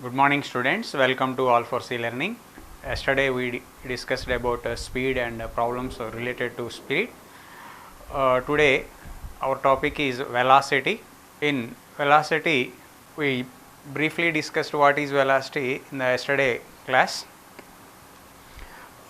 Good morning students, welcome to All for C Learning. Yesterday we discussed about speed and problems related to speed. Today our topic is velocity. In velocity we briefly discussed what is velocity in the yesterday class.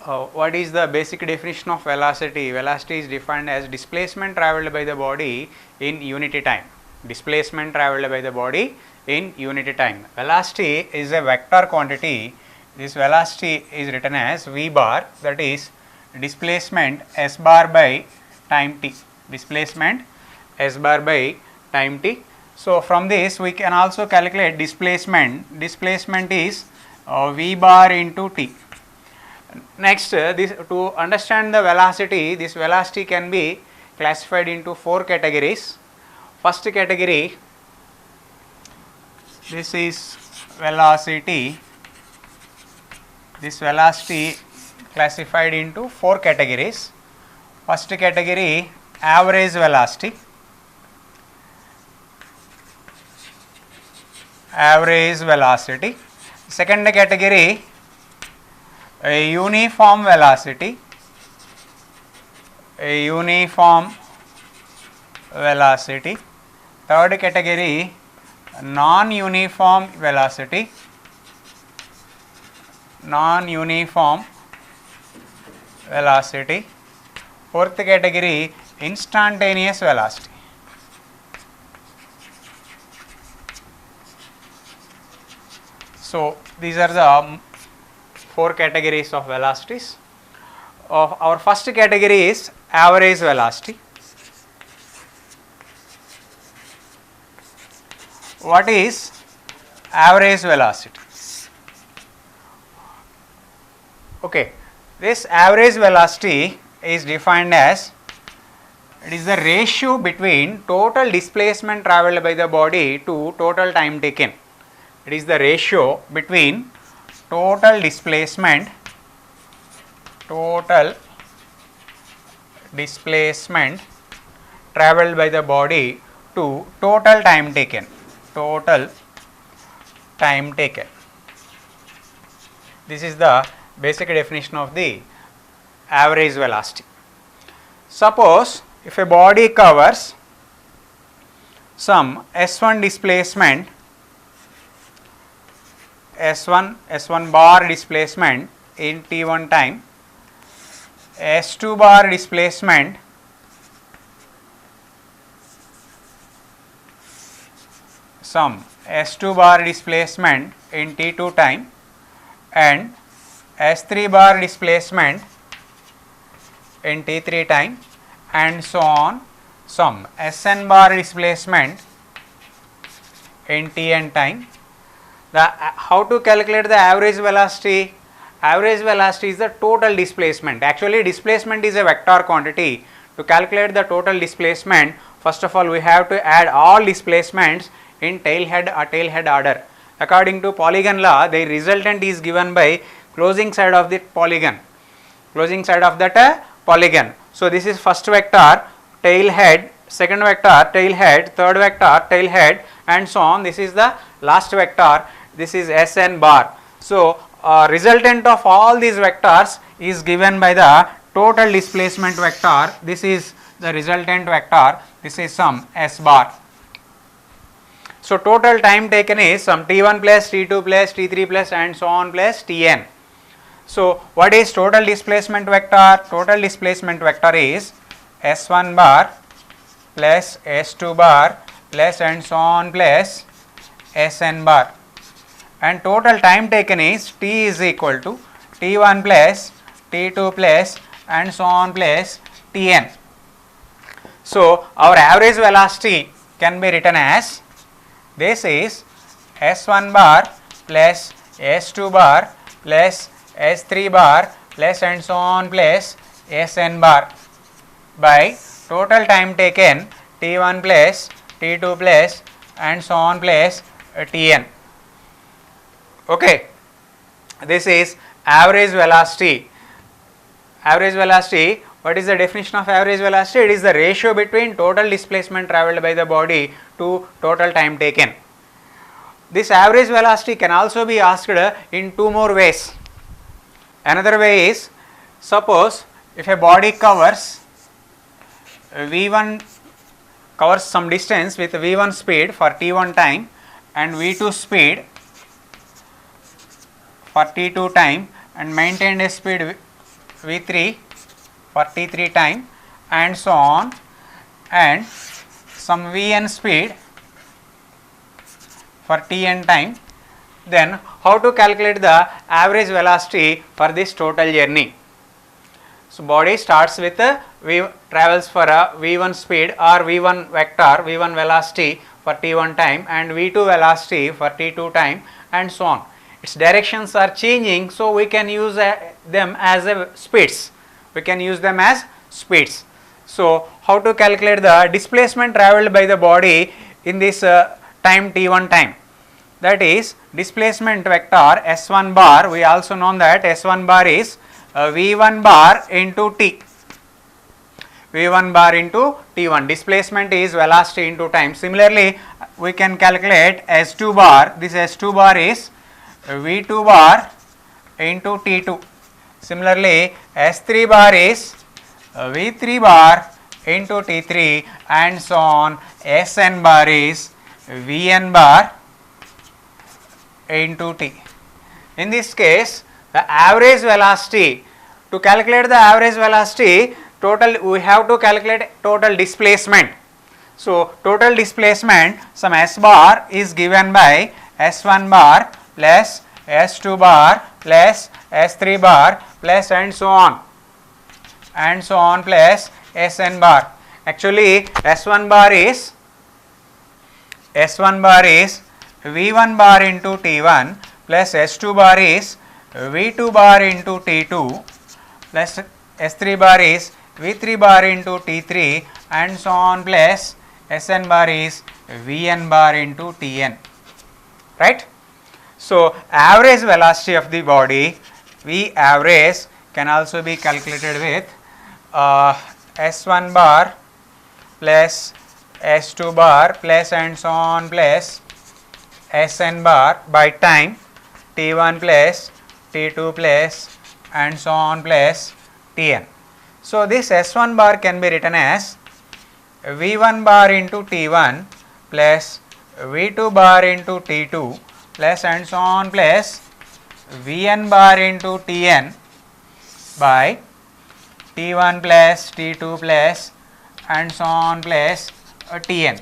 What is the basic definition of velocity? Velocity is defined as displacement travelled by the body in unit time. Displacement travelled by the body in unit time. Velocity is a vector quantity. This velocity is written as v bar, that is displacement s bar by time t. Displacement s bar by time t. So from this we can also calculate displacement. Displacement is v bar into t. Next, to understand the velocity, this velocity can be classified into 4 categories. First category, this is velocity. This velocity classified into 4 categories. First category, average velocity. Average velocity. Second category, a uniform velocity. A uniform velocity. Third category, non-uniform velocity. Non-uniform velocity. Fourth category, instantaneous velocity. So these are the 4 categories of velocities. Our first category is average velocity. What is average velocity? Okay, this average velocity is defined as, it is the ratio between total displacement travelled by the body to total time taken. It is the ratio between total displacement travelled by the body to total time taken. Total time taken. This is the basic definition of the average velocity. Suppose if a body covers some S1 displacement, S1 bar displacement in t1 time, S2 bar displacement some S2 bar displacement in t2 time, and S3 bar displacement in t3 time, and so on, some Sn bar displacement in tn time. How to calculate the average velocity? Average velocity is the total displacement. Actually, displacement is a vector quantity. To calculate the total displacement, first of all we have to add all displacements in tailhead order. According to polygon law, the resultant is given by closing side of the polygon. Closing side of that polygon. So this is first vector tailhead, second vector tailhead, third vector tailhead, and so on. This is the last vector. This is Sn bar. So resultant of all these vectors is given by the total displacement vector. This is the resultant vector. This is some S bar. So total time taken is some t1 plus t2 plus t3 plus and so on plus tn. So what is total displacement vector? Total displacement vector is S1 bar plus S2 bar plus and so on plus Sn bar, and total time taken is t is equal to t1 plus t2 plus and so on plus tn. So our average velocity can be written as, this is S1 bar plus S2 bar plus S3 bar plus and so on plus Sn bar by total time taken t1 plus t2 plus and so on plus tn. Okay, this is average velocity. Average velocity, what is the definition of average velocity? It is the ratio between total displacement travelled by the body to total time taken. this average velocity can also be asked in two more ways. Another way is, suppose if a body covers V1 covers some distance with V1 speed for T1 time and V2 speed for T2 time and maintained a speed V3 for T3 time and so on, and some Vn speed for Tn time, then how to calculate the average velocity for this total journey? So, body starts with travels for a V1 speed or V1 vector, V1 velocity for T1 time and V2 velocity for T2 time and so on. Its directions are changing, so we can use them as speeds. We can use them as speeds. So, how to calculate the displacement travelled by the body in this time T1 time? That is displacement vector S1 bar, we also know that S1 bar is V1 bar into T, V1 bar into T1, displacement is velocity into time. Similarly, we can calculate S2 bar, this S2 bar is V2 bar into T2. Similarly, S3 bar is V3 bar into T3 and so on. Sn bar is Vn bar into T. In this case, the average velocity, to calculate the average velocity, we have to calculate total displacement. So, total displacement, some S bar is given by S1 bar plus S2 bar plus S3 bar plus and so on plus Sn bar. Actually, S1 bar is V1 bar into T1 plus S2 bar is V2 bar into T2 plus S3 bar is V3 bar into T3 and so on plus Sn bar is Vn bar into Tn, right. So, average velocity of the body V average can also be calculated with S1 bar plus S2 bar plus and so on plus Sn bar by time T1 plus T2 plus and so on plus Tn. So, this S1 bar can be written as V1 bar into T1 plus V2 bar into T2 plus and so on plus Vn bar into Tn by T1 plus T2 plus and so on plus Tn.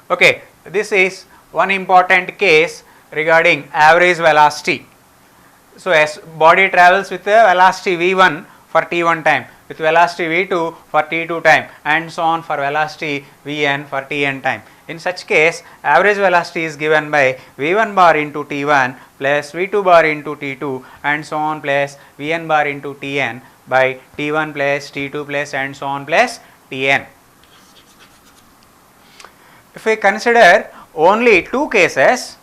Okay, this is one important case regarding average velocity. So, as body travels with a velocity V1 for T1 time, with velocity V2 for T2 time and so on for velocity Vn for Tn time. In such case, average velocity is given by V1 bar into T1 plus V2 bar into T2 and so on plus Vn bar into Tn by T1 plus T2 plus and so on plus Tn. If we consider only two cases,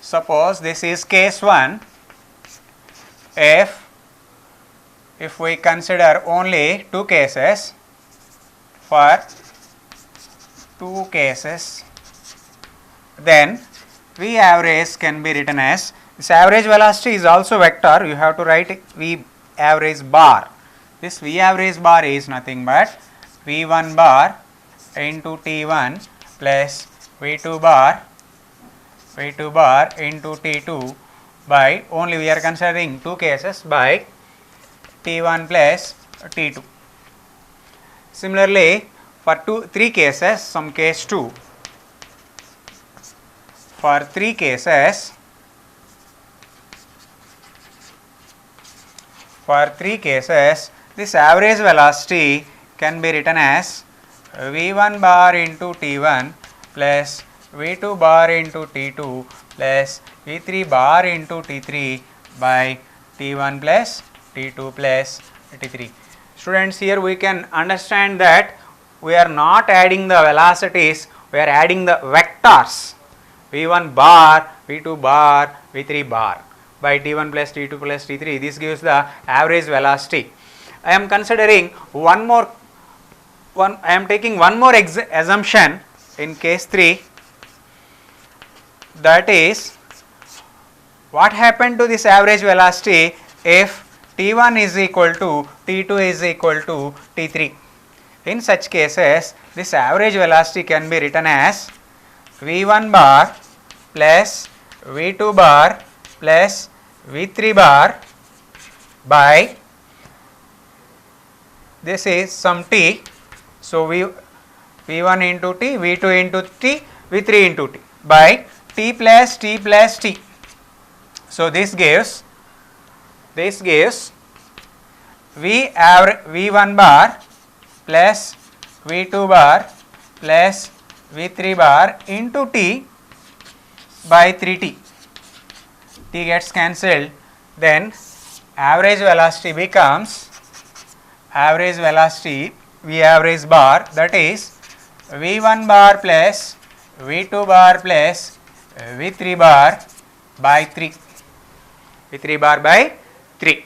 suppose this is case 1, if we consider only two cases, for two cases, then V average can be written as, this average velocity is also vector, you have to write V average bar. This V average bar is nothing but V1 bar into T1 plus V2 bar into T2 by, only we are considering two cases, by T1 plus T2. Similarly, for three cases, some case 2, for three cases, this average velocity can be written as V1 bar into T1 plus V2 bar into T2 plus V3 bar into T3 by T1 plus T2 plus T3. Students, here we can understand that we are not adding the velocities, we are adding the vectors V1 bar, V2 bar, V3 bar by T1 plus T2 plus T3. This gives the average velocity. I am considering I am taking one more assumption in case 3. that is what happened to this average velocity if T1 is equal to T2 is equal to T3. In such cases, this average velocity can be written as V1 bar plus V2 bar plus V3 bar by, this is some T. So, V1 into T, V2 into T, V3 into T by T plus T plus T. So, this gives V1 bar plus V2 bar plus V3 bar into T by 3T. T gets cancelled, then average velocity becomes average velocity V average bar, that is V1 bar plus V2 bar plus V3 bar by 3. V3 bar by 3.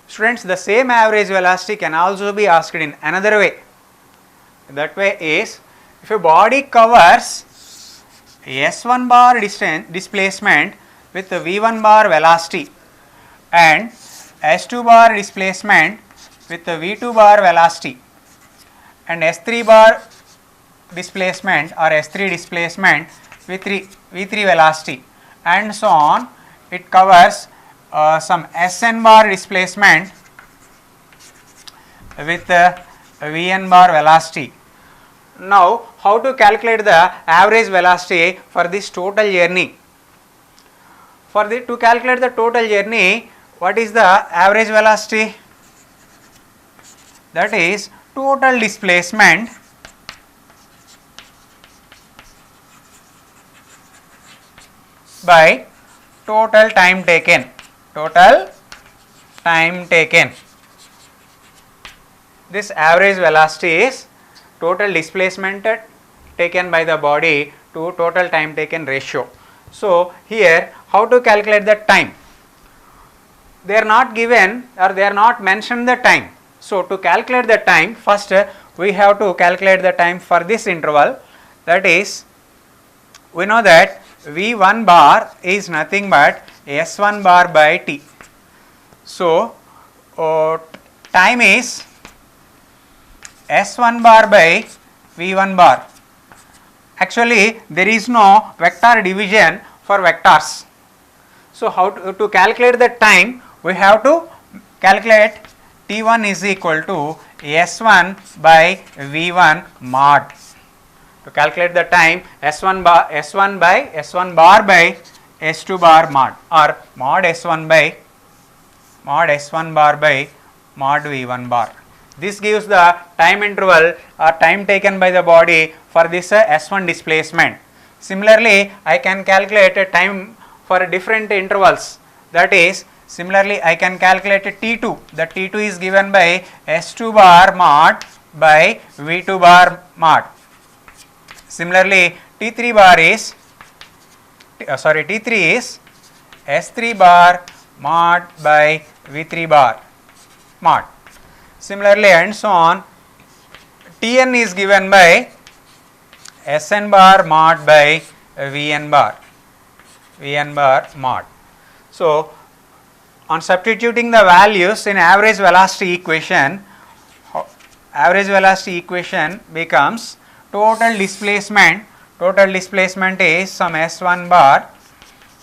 Students, the same average velocity can also be asked in another way. That way is, if a body covers S1 bar displacement with V1 bar velocity and S2 bar displacement with V2 bar velocity and S3 bar displacement or S3 displacement with V3 velocity and so on, it covers some Sn bar displacement with Vn bar velocity. Now, how to calculate the average velocity for this total journey? To calculate the total journey, what is the average velocity? That is total displacement by total time taken. Total time taken. This average velocity is total displacement taken by the body to total time taken ratio. So, here how to calculate the time? They are not given or they are not mentioned the time. So, to calculate the time, first we have to calculate the time for this interval, that is, we know that V1 bar is nothing but S1 bar by T. So, time is S1 bar by V1 bar. Actually, there is no vector division for vectors. So, how to calculate the time? We have to calculate T1 is equal to S1 by V1 mod. To calculate the time, S1 by S1 bar by S2 bar mod, or mod S1 bar by mod V1 bar. This gives the time interval or time taken by the body for this S1 displacement. Similarly, I can calculate a time for different intervals, that is, similarly I can calculate T2. The T2 is given by S2 bar mod by V2 bar mod. Similarly, T3 is S3 bar mod by V3 bar mod. Similarly, and so on, Tn is given by Sn bar mod by Vn bar mod. So, on substituting the values in average velocity equation becomes total displacement is some S1 bar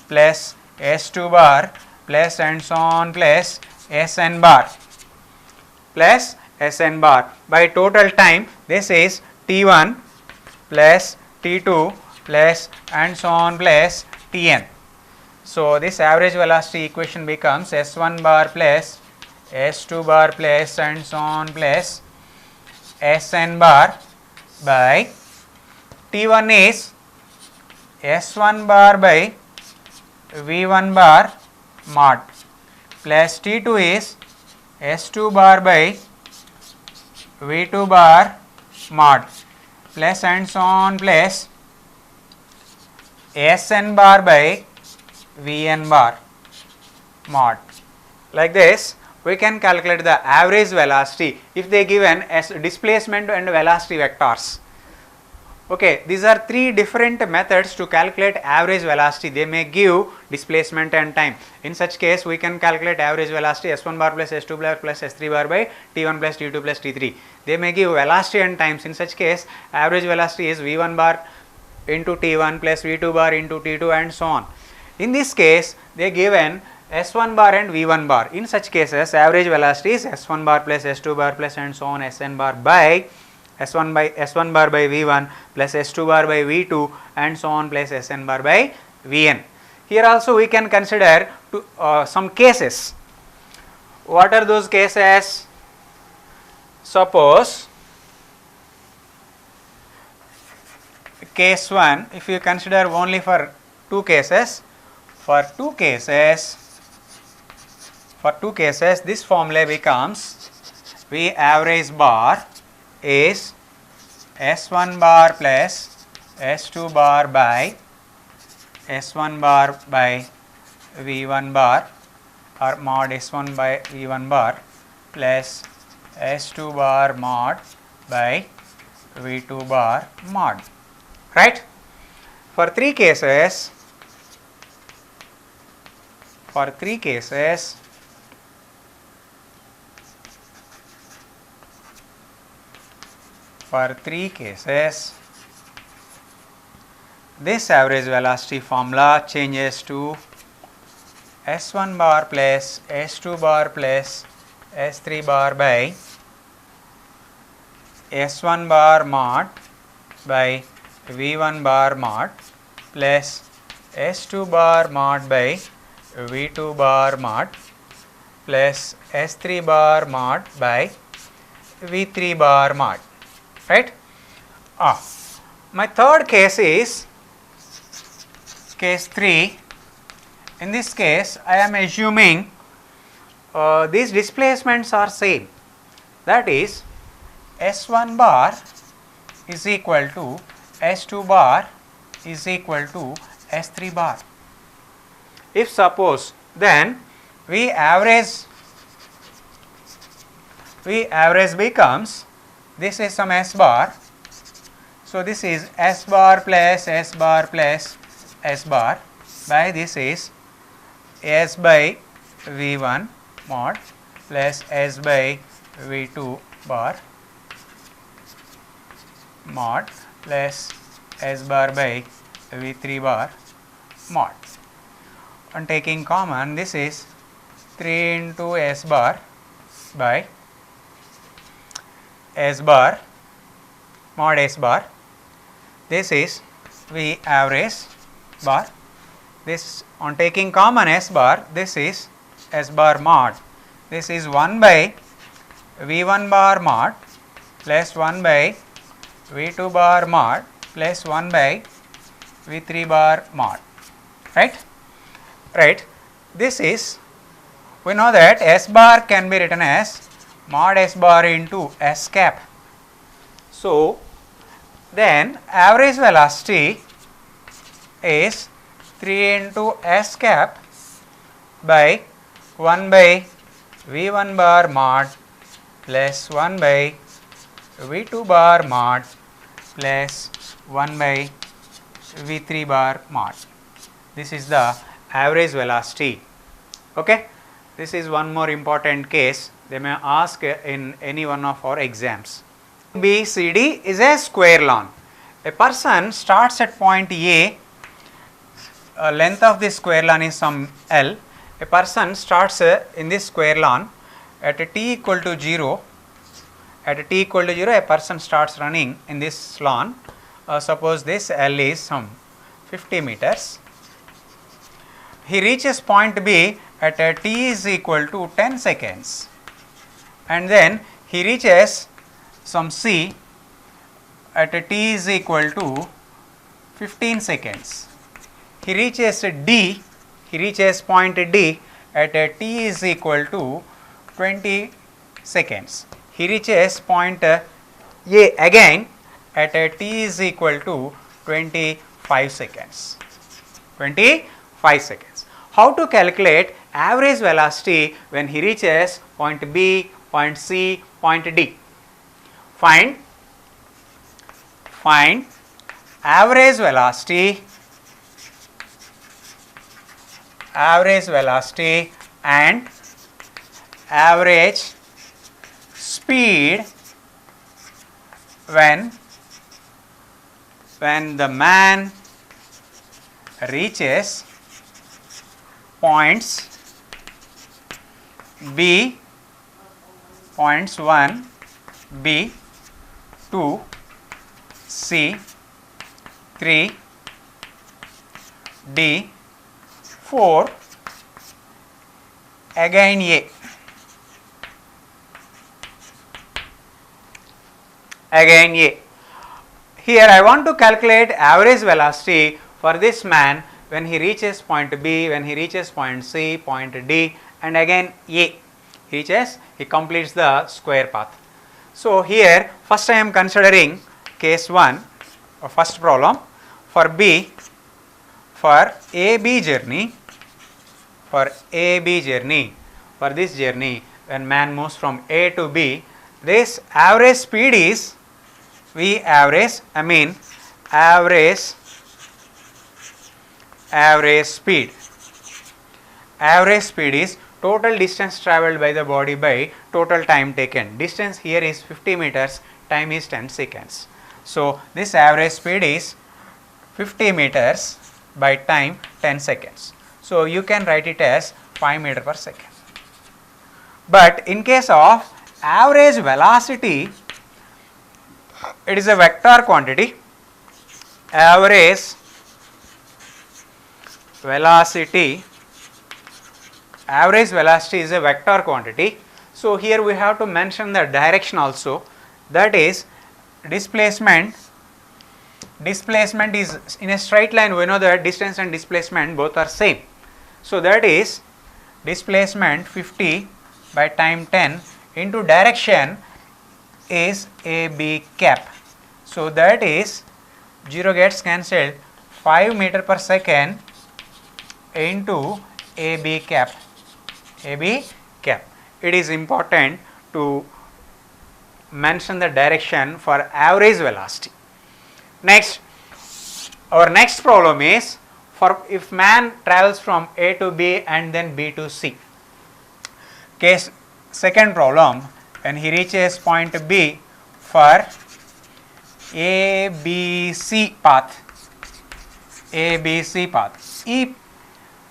plus S2 bar plus and so on plus Sn bar by total time. This is T1 plus T2 plus and so on plus Tn. So, this average velocity equation becomes S1 bar plus S2 bar plus and so on plus Sn bar by T1 is S1 bar by V1 bar mod plus T2 is S2 bar by V2 bar mod plus and so on plus Sn bar by Vn bar mod. Like this, we can calculate the average velocity if they given as displacement and velocity vectors. Okay, these are three different methods to calculate average velocity. They may give displacement and time. In such case, we can calculate average velocity S1 bar plus S2 bar plus S3 bar by T1 plus T2 plus T3. They may give velocity and times. In such case, average velocity is V1 bar into T1 plus V2 bar into T2 and so on. In this case, they given S1 bar and V1 bar. In such cases, average velocity is S1 bar plus S2 bar plus and so on Sn bar by S1 bar by V1 plus S2 bar by V2 and so on plus Sn bar by Vn. Here also we can consider some cases. What are those cases? Suppose case 1, if you consider only for two cases, this formula becomes V average bar is S1 bar plus S2 bar by S1 bar by V1 bar or mod S1 by V1 bar plus S2 bar mod by V2 bar mod, right. For three cases, this average velocity formula changes to S1 bar plus S2 bar plus S3 bar by S1 bar mod by V1 bar mod plus S2 bar mod by V2 bar mod plus S3 bar mod by V3 bar mod, right. My third case is case 3. In this case, I am assuming these displacements are same, that is S1 bar is equal to S2 bar is equal to S3 bar. If suppose, then V average becomes, this is some S bar, so this is S bar plus S bar plus S bar by this is S by V1 mod plus S by V2 bar mod plus S bar by V3 bar mod. And taking common, this is 3 into S bar by S bar mod S bar. This is V average bar. This, on taking common S bar, this is S bar mod. This is 1 by V1 bar mod plus 1 by V2 bar mod plus 1 by V3 bar mod, right. Right. This is, we know that S bar can be written as mod S bar into S cap. So, then average velocity is 3 into S cap by 1 by V1 bar mod plus 1 by V2 bar mod plus 1 by V3 bar mod. This is the average velocity. Okay. This is one more important case they may ask in any one of our exams. BCD is a square lawn. A person starts at point A, length of this square lawn is some L. A person starts in this square lawn at a t equal to 0. At a t equal to 0, a person starts running in this lawn. Suppose this L is some 50 meters. He reaches point B at a t is equal to 10 seconds, and then he reaches some C at a t is equal to 15 seconds. He reaches D, he reaches point D at a t is equal to 20 seconds. He reaches point A again at a t is equal to 25 seconds. 25 seconds. How to calculate average velocity when he reaches point B, point C, point D? Find average velocity and average speed when the man reaches points B, points 1, B, 2, C, 3, D, 4, again A. Again A. Here I want to calculate average velocity for this man when he reaches point B, when he reaches point C, point D, and again A. He completes the square path. So here first I am considering case 1 or first problem for B, for AB journey, for this journey when man moves from A to B, this average speed is average speed. Average speed is total distance travelled by the body by total time taken. Distance here is 50 meters, time is 10 seconds. So this average speed is 50 meters by time 10 seconds. So you can write it as 5 meter per second. But in case of average velocity, it is a vector quantity. Average velocity is a vector quantity. So here we have to mention the direction also, that is displacement is in a straight line. We know that distance and displacement both are same. So that is displacement 50 by time 10 into direction is AB cap. So that is 0 gets cancelled, 5 meter per second into AB cap. It is important to mention the direction for average velocity. Next, our next problem is for if man travels from A to B and then B to C. Case second problem, when he reaches point B for ABC path.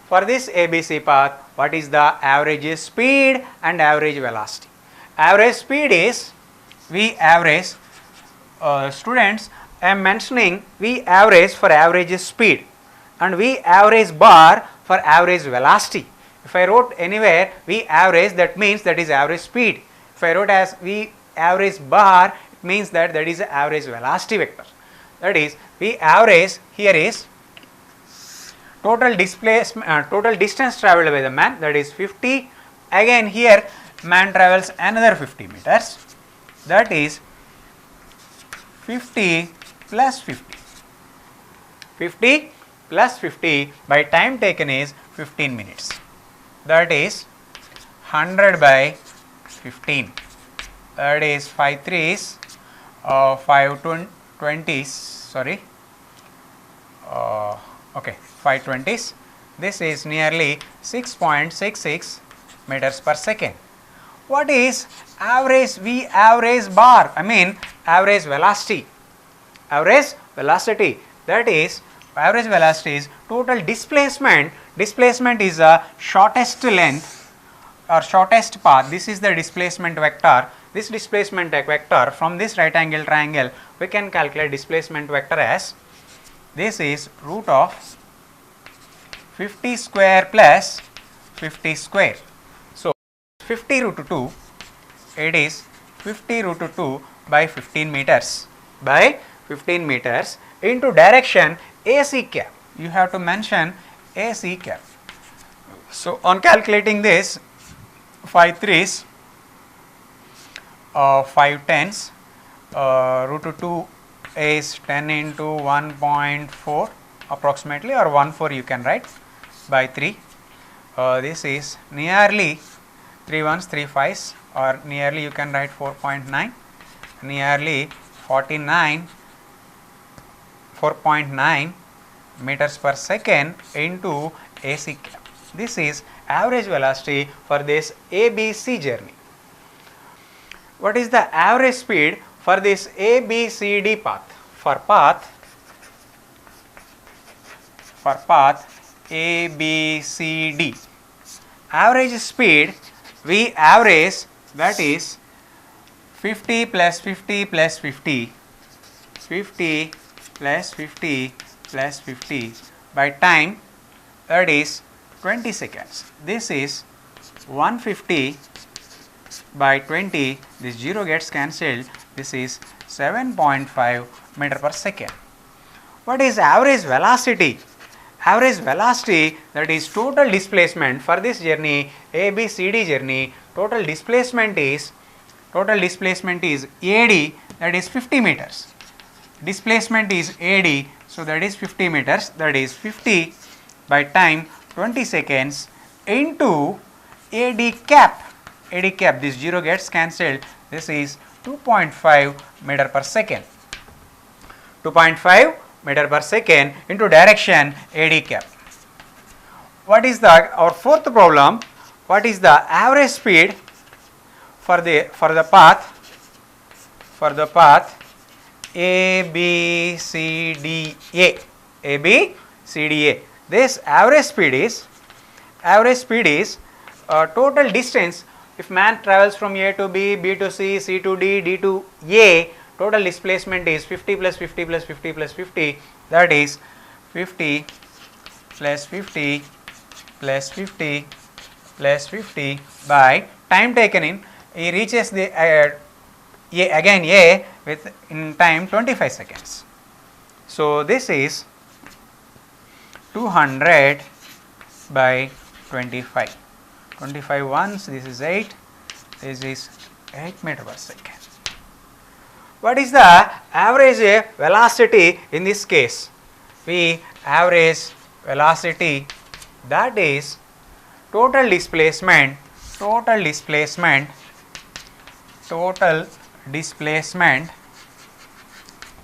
For this ABC path, what is the average speed and average velocity? Average speed is V average. Students, I am mentioning V average for average speed and V average bar for average velocity. If I wrote anywhere V average, that means that is average speed. If I wrote as V average bar, it means that is the average velocity vector. That is V average here is total displacement, total distance travelled by the man, that is 50. Again here man travels another 50 meters, that is 50 plus 50. 50 plus 50 by time taken is 15 minutes. That is 100 by 15. That is 5 3s, 5 20s, sorry. Okay, 5 20s. This is nearly 6.66 meters per second. What is average V average bar? I mean average velocity. Average velocity, that is average velocity is total displacement. Displacement is the shortest length or shortest path. This is the displacement vector. This displacement vector from this right angle triangle, we can calculate displacement vector as this is root of 50 square plus 50 square. So 50 root 2, it is 50 root 2 by 15 meters into direction AC cap. You have to mention AC cap. So on calculating this, 5 3s, 5 10s, root 2 is 10 into 1.4 approximately, or 1/4 you can write by 3. This is nearly 3 1s 3 5s, or nearly you can write 4.9, nearly 49 4.9 meters per second into AC cap. This is average velocity for this ABC journey. What is the average speed for this ABCD path? For path ABCD, average speed we average, that is 50 plus 50 plus 50, 50 plus 50 plus 50 by time, that is 20 seconds. This is 150 by 20, this 0 gets cancelled, this is 7.5 meter per second. What is average velocity? Average velocity, that is total displacement for this journey, ABCD journey, total displacement is AD, that is 50 meters. Displacement is AD, so that is 50 meters, that is 50 by time 20 seconds into AD cap, this 0 gets cancelled, this is 2.5 meter per second. 2.5 meter per second into direction AD cap. What is our fourth problem? What is the average speed for the path ABCDA? This average speed is total distance. If man travels from A to B, B to C, C to D, D to A, total displacement is 50 plus 50 plus 50 plus 50, that is 50 plus 50 plus 50 plus 50 by time taken in, he reaches the A with in time 25 seconds. So this is 200 by 25. 25 ones, this is 8, this is 8 meter per second. What is the average velocity in this case? We average velocity, that is total displacement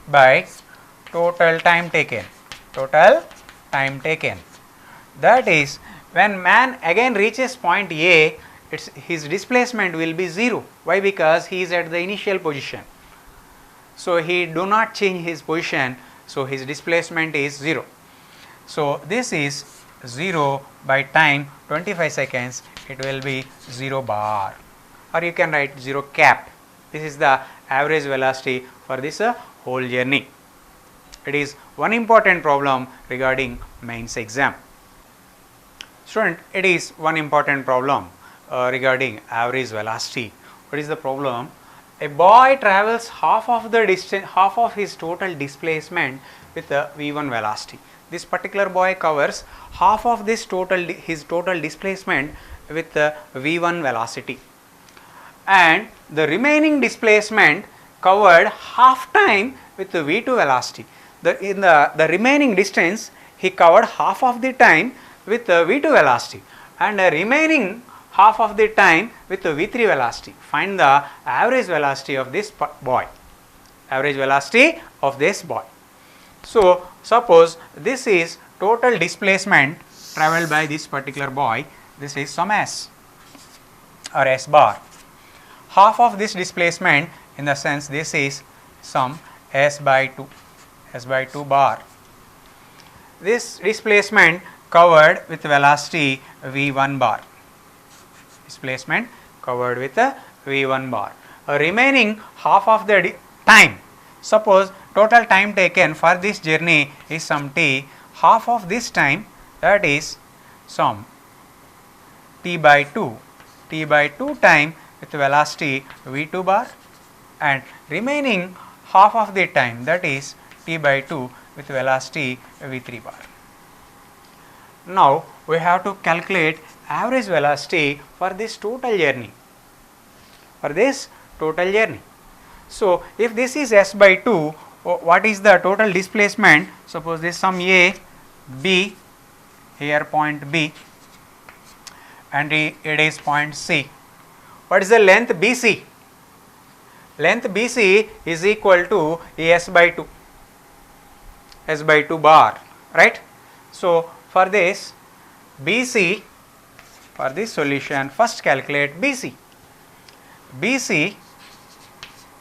by total time taken. That is, when man again reaches point A, his displacement will be 0. Why? Because he is at the initial position. So he do not change his position, so his displacement is 0. So this is 0 by time 25 seconds, it will be 0 bar, or you can write 0 cap. This is the average velocity for this whole journey. It is one important problem regarding mains exam. Student, it is one important problem regarding average velocity. What is the problem? A boy travels half of the distance, half of his total displacement with a v1 velocity. This particular boy covers half of this his total displacement with the v1 velocity, and the remaining displacement covered half time with the v2 velocity. In the remaining distance, he covered half of the time with the v2 velocity, and the remaining half of the time with the v3 velocity. Find the average velocity of this boy. So suppose this is total displacement travelled by this particular boy. This is some s or s bar. Half of this displacement, in the sense this is some s by 2 bar. This displacement covered with velocity v1 bar. Displacement covered with a v1 bar. Remaining half of the time, suppose total time taken for this journey is some t, half of this time, that is some t by 2 time with velocity v2 bar, and remaining half of the time, that is t by 2 with velocity v3 bar. Now we have to calculate average velocity for this total journey. So if this is s by 2, what is the total displacement? Suppose this some A, B, here point B, and it is point C. What is the length BC? Length BC is equal to S by 2. S by 2 bar, right. So, for this BC, for this solution first calculate BC. BC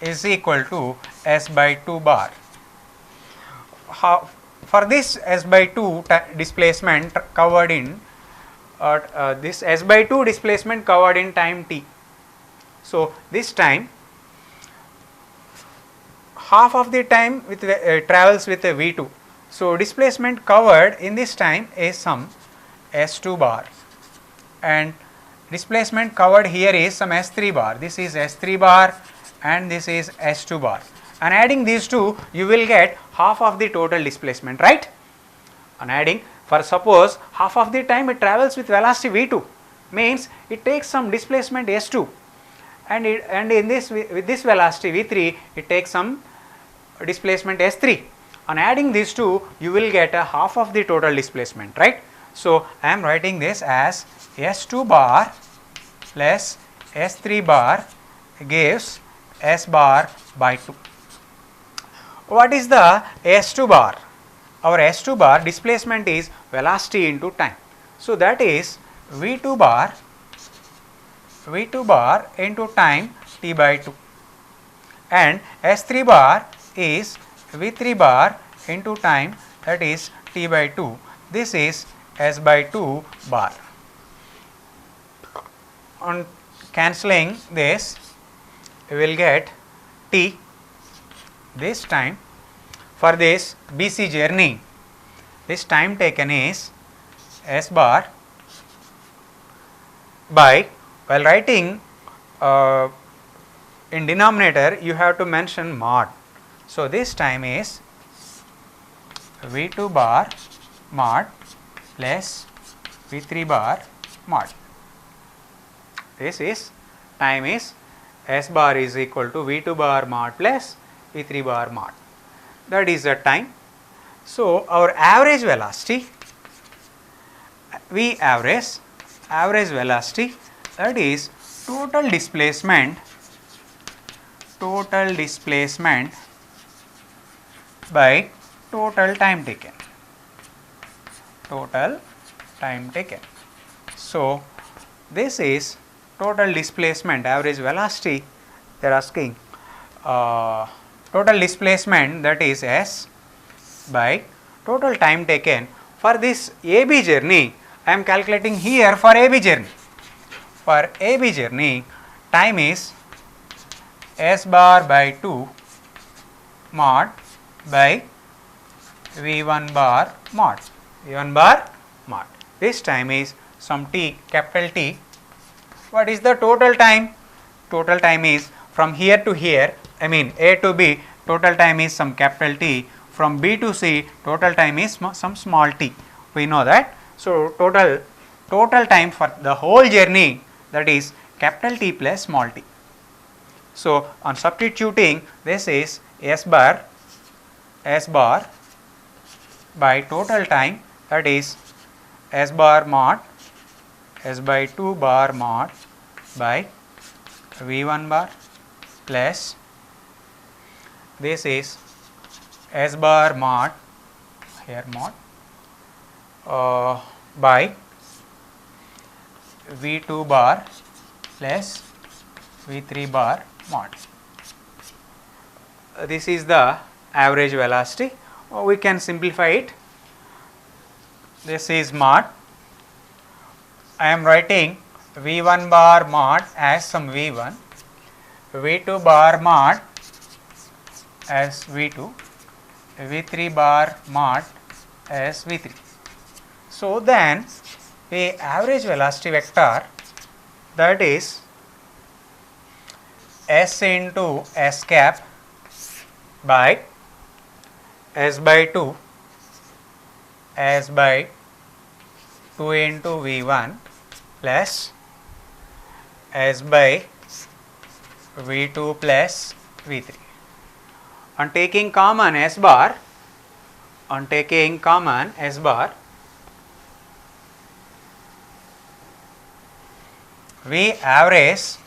is equal to S by 2 bar. How, for this S by 2 displacement covered in this S by 2 displacement covered in time t. So, this time half of the time with travels with a V2. So, displacement covered in this time is some S2 bar, and displacement covered here is some S3 bar. This is S3 bar and this is S2 bar, and adding these two you will get half of the total displacement, right. On adding, for suppose half of the time it travels with velocity V2, means it takes some displacement S2, and in this with this velocity V3 it takes some displacement S3. On adding these two you will get a half of the total displacement, right. So, I am writing this as S2 bar plus S3 bar gives S bar by 2. What is the S2 bar? Our S2 bar displacement is velocity into time. So, that is V2 bar into time t by 2, and S3 bar is V3 bar into time, that is t by 2. This is S by 2 bar. On cancelling this, we will get t. This time for this BC journey, this time taken is S bar by, while writing in denominator you have to mention mod. So, this time is V2 bar mod plus V3 bar mod. This is time is S bar is equal to V2 bar mod plus V3 bar mod. That is the time. So, our average velocity, V average velocity, that is total displacement by total time taken. So, this is total displacement, average velocity they are asking, total displacement, that is S by total time taken. For this AB journey, I am calculating here for AB journey. For AB journey, time is S bar by 2 mod by V1 bar mod. This time is some t, capital T. What is the total time? Total time is from here to here, I mean A to B, total time is some capital T. From B to C, total time is some small t. We know that. So, total time for the whole journey, that is capital T plus small t. So, on substituting, this is S bar by total time, that is S bar mod S by 2 bar mod by V1 bar plus this is S bar mod, here mod by V2 bar plus V3 bar mod. This is the average velocity. We can simplify it. This is mod. I am writing V1 bar mod as some V1, V2 bar mod as V2, V3 bar mod as V3. So, then the average velocity vector, that is S into S cap by S by 2 into V1 plus S by V2 plus V3. On taking common S bar, V average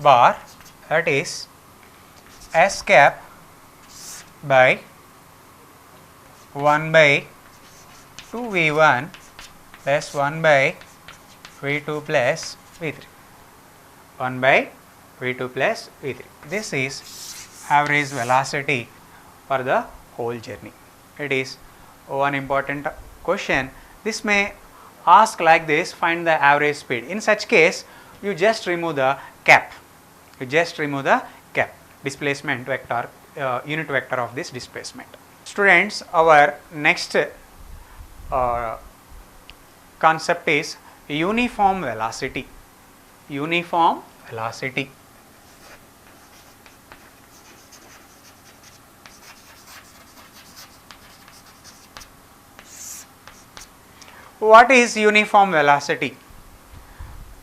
bar, that is S cap by 1 by 2v1 plus 1 by v2 plus v3. 1 by v2 plus v3. This is average velocity for the whole journey. It is one important question. This may ask like this, find the average speed. In such case, you just remove the cap. You just remove the cap, displacement vector, unit vector of this displacement. Students, our next concept is uniform velocity. Uniform velocity. What is uniform velocity?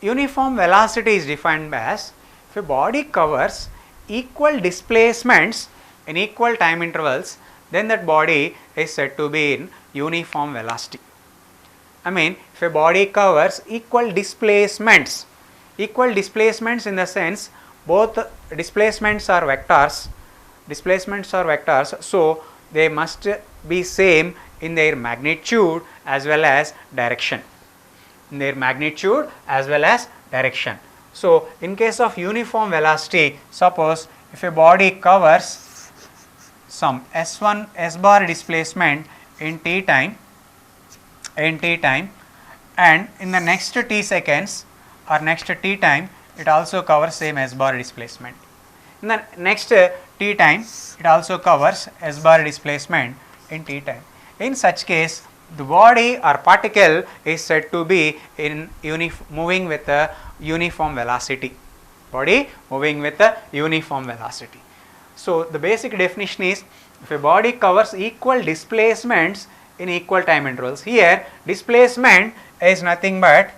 Uniform velocity is defined as if a body covers equal displacements in equal time intervals, then that body is said to be in uniform velocity. I mean, if a body covers equal displacements in the sense both displacements are vectors, so they must be same in their magnitude as well as direction. So, in case of uniform velocity, suppose if a body covers some s1 s bar displacement in t time, and in the next t seconds or next t time it also covers same s bar displacement. In the next t time it also covers s bar displacement in t time. In such case, the body or particle is said to be in moving with a uniform velocity. Body moving with a uniform velocity. So, the basic definition is if a body covers equal displacements in equal time intervals. Here displacement is nothing but,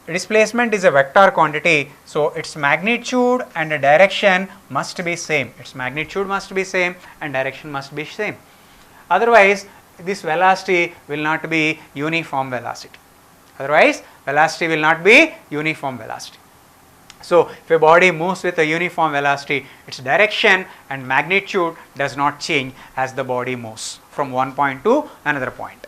displacement is a vector quantity, so its magnitude and direction must be same. Its magnitude must be same and direction must be same. Otherwise, this velocity will not be uniform velocity. So, if a body moves with a uniform velocity, its direction and magnitude does not change as the body moves from one point to another point.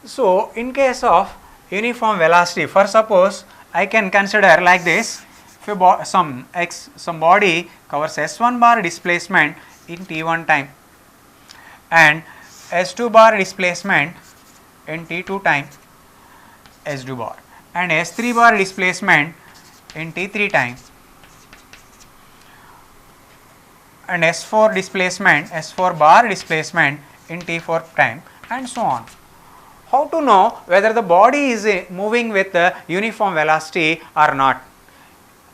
So, in case of uniform velocity, for suppose I can consider like this, if some body covers s1 bar displacement in t1 time and s2 bar displacement in t2 time s2 bar and s3 bar displacement in t3 time and s4 bar displacement in t4 time and so on. How to know whether the body is moving with the uniform velocity or not?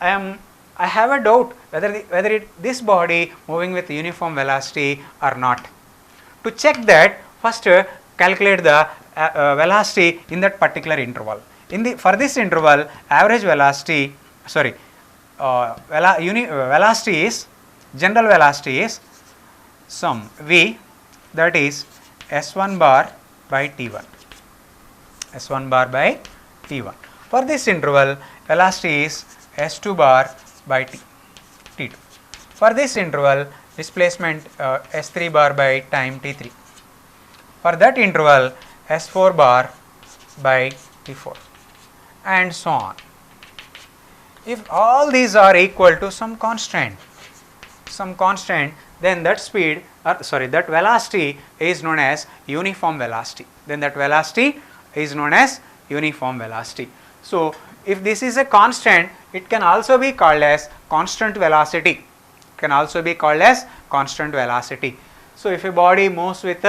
I have a doubt whether this body moving with uniform velocity or not. To check that, first calculate the velocity in that particular interval. For this interval, average velocity, velocity is, general velocity is some v, that is s1 bar by t1. For this interval, velocity is s2 bar by t2. For this interval, displacement s3 bar by time t3. For that interval, s4 bar by t4 and so on. If all these are equal to some constant, then that that velocity is known as uniform velocity. So, if this is a constant, it can also be called as constant velocity. So, if a body moves with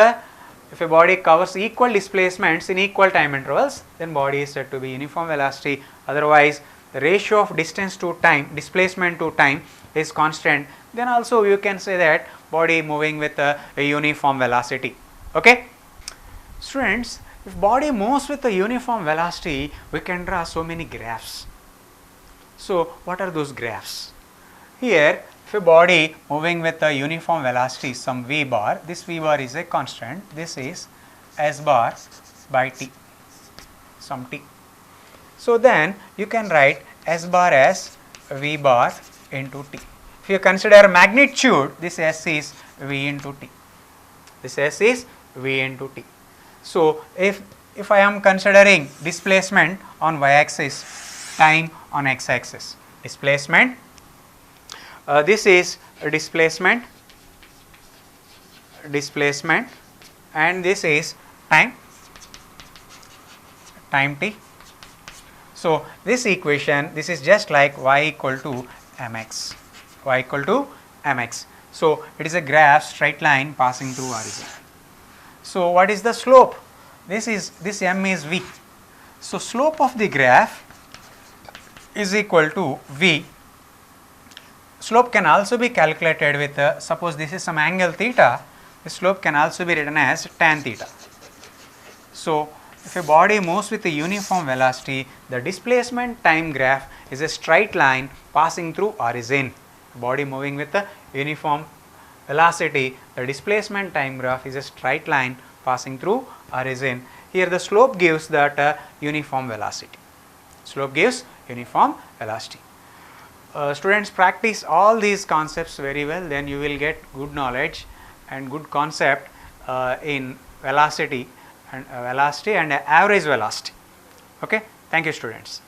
if a body covers equal displacements in equal time intervals, then body is said to be uniform velocity. Otherwise, the ratio of distance to time, displacement to time is constant, then also you can say that body moving with a uniform velocity. Okay? Students, if body moves with a uniform velocity, we can draw so many graphs. So, what are those graphs? Here, if a body moving with a uniform velocity, some v bar, this v bar is a constant, this is s bar by t, some t. So, then you can write s bar as v bar into t. If you consider magnitude, this s is v into t. This S is V into T. So, if I am considering displacement on y axis, time on x axis, displacement, this is displacement and this is time t. So, this equation, this is just like y equal to mx, y equal to mx. So, it is a graph straight line passing through origin. So, what is the slope? This m is v. So, slope of the graph is equal to v. Slope can also be calculated with suppose this is some angle theta, the slope can also be written as tan theta. So, if a body moves with a uniform velocity, the displacement time graph is a straight line passing through origin. Body moving with a uniform velocity, the displacement time graph is a straight line passing through origin. Here the slope gives that uniform velocity. Slope gives uniform velocity. Students, practice all these concepts very well, then you will get good knowledge and good concept in velocity and average velocity. Okay, thank you, students.